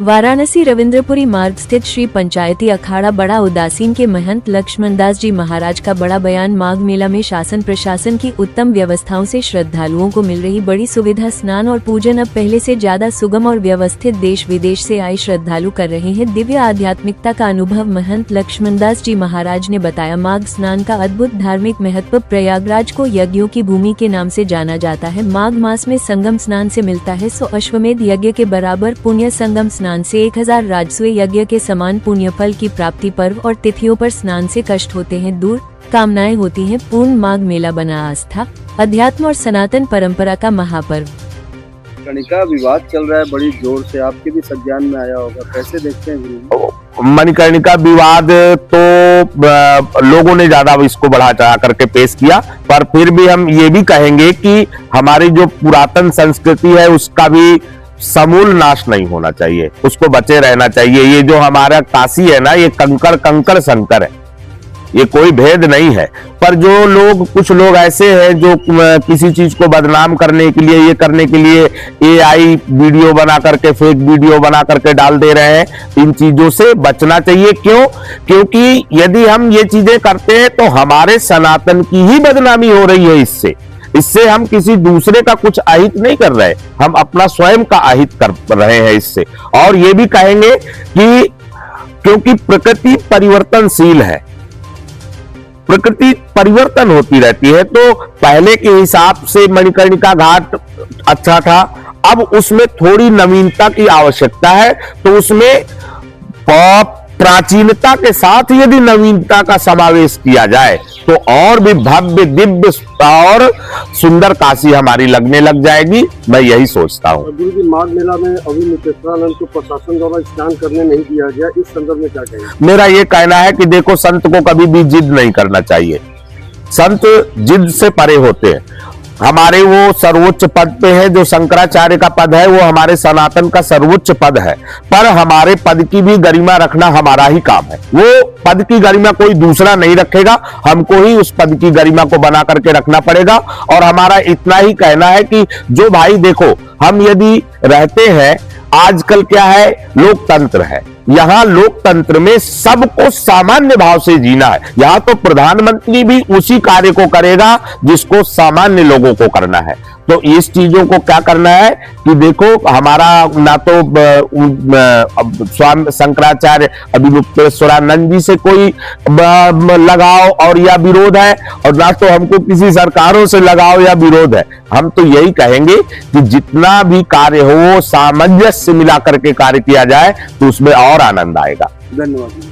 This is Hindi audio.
वाराणसी रविंद्रपुरी मार्ग स्थित श्री पंचायती अखाड़ा बड़ा उदासीन के महंत लक्ष्मणदास जी महाराज का बड़ा बयान। माघ मेला में शासन प्रशासन की उत्तम व्यवस्थाओं से श्रद्धालुओं को मिल रही बड़ी सुविधा। स्नान और पूजन अब पहले से ज्यादा सुगम और व्यवस्थित देश विदेश से आए श्रद्धालु कर रहे हैं दिव्य आध्यात्मिकता का अनुभव। महंत लक्ष्मणदास जी महाराज ने बताया, माघ स्नान का अद्भुत धार्मिक महत्व। प्रयागराज को यज्ञों की भूमि के नाम से जाना जाता है। माघ मास में संगम स्नान से मिलता है 100 अश्वमेध यज्ञ के बराबर पुण्य। संगम स्नान से 1000 राजसूय यज्ञ के समान पुण्य फल की प्राप्ति। पर्व और तिथियों पर स्नान से कष्ट होते हैं दूर, कामनाएं होती हैं पूर्ण। माघ मेला बना आस्था, अध्यात्म और सनातन परंपरा का महापर्व। मणिकर्णिका विवाद चल रहा है बड़ी जोर से, आपके भी संज्ञान में आया होगा, कैसे देखते हैं? मणिकर्णिका विवाद तो लोगों ने ज्यादा इसको बढ़ा चढ़ा करके पेश किया, पर फिर भी हम ये भी कहेंगे कि हमारी जो पुरातन संस्कृति है उसका भी समूल नाश नहीं होना चाहिए, उसको बचे रहना चाहिए। ये जो हमारा काशी है ना, ये कंकड़ कंकड़ शंकर है, ये कोई भेद नहीं है। पर जो लोग, कुछ लोग ऐसे हैं जो किसी चीज को बदनाम करने के लिए, ये करने के लिए AI वीडियो बना करके, फेक वीडियो बना करके डाल दे रहे हैं। इन चीजों से बचना चाहिए। क्यों? क्योंकि यदि हम ये चीजें करते हैं तो हमारे सनातन की ही बदनामी हो रही है। इससे हम किसी दूसरे का कुछ अहित नहीं कर रहे, हम अपना स्वयं का अहित कर रहे हैं इससे। और ये भी कहेंगे कि क्योंकि प्रकृति परिवर्तनशील है, प्रकृति परिवर्तन होती रहती है, तो पहले के हिसाब से मणिकर्णिका घाट अच्छा था, अब उसमें थोड़ी नवीनता की आवश्यकता है। तो उसमें प्राचीनता के साथ यदि नवीनता का समावेश किया जाए तो और भी भव्य दिव्य और सुंदर काशी हमारी लगने लग जाएगी। मैं यही सोचता हूँ। गुरु जी, माघ मेला में अभी नितेश्वरानंद को प्रशासन द्वारा स्नान करने नहीं दिया गया, इस संदर्भ में क्या कहेंगे? मेरा ये कहना है कि देखो, संत को कभी भी जिद नहीं करना चाहिए। संत जिद से परे होते हैं। हमारे वो सर्वोच्च पद पे है, जो शंकराचार्य का पद है, वो हमारे सनातन का सर्वोच्च पद है। पर हमारे पद की भी गरिमा रखना हमारा ही काम है। वो पद की गरिमा कोई दूसरा नहीं रखेगा, हमको ही उस पद की गरिमा को बना करके रखना पड़ेगा। और हमारा इतना ही कहना है कि जो भाई देखो, हम यदि रहते हैं, आजकल क्या है, लोकतंत्र है। यहाँ लोकतंत्र में सबको सामान्य भाव से जीना है। यहाँ तो प्रधानमंत्री भी उसी कार्य को करेगा जिसको सामान्य लोगों को करना है। तो इस चीजों को क्या करना है कि देखो, हमारा ना तो स्वामी शंकराचार्य अभिमुक्तेश्वरानंद जी से कोई लगाव और या विरोध है, और ना तो हमको किसी सरकारों से लगाव या विरोध है। हम तो यही कहेंगे कि जितना भी कार्य हो वो सामंजस्य मिला करके कार्य किया जाए तो उसमें और आनंद आएगा। धन्यवाद।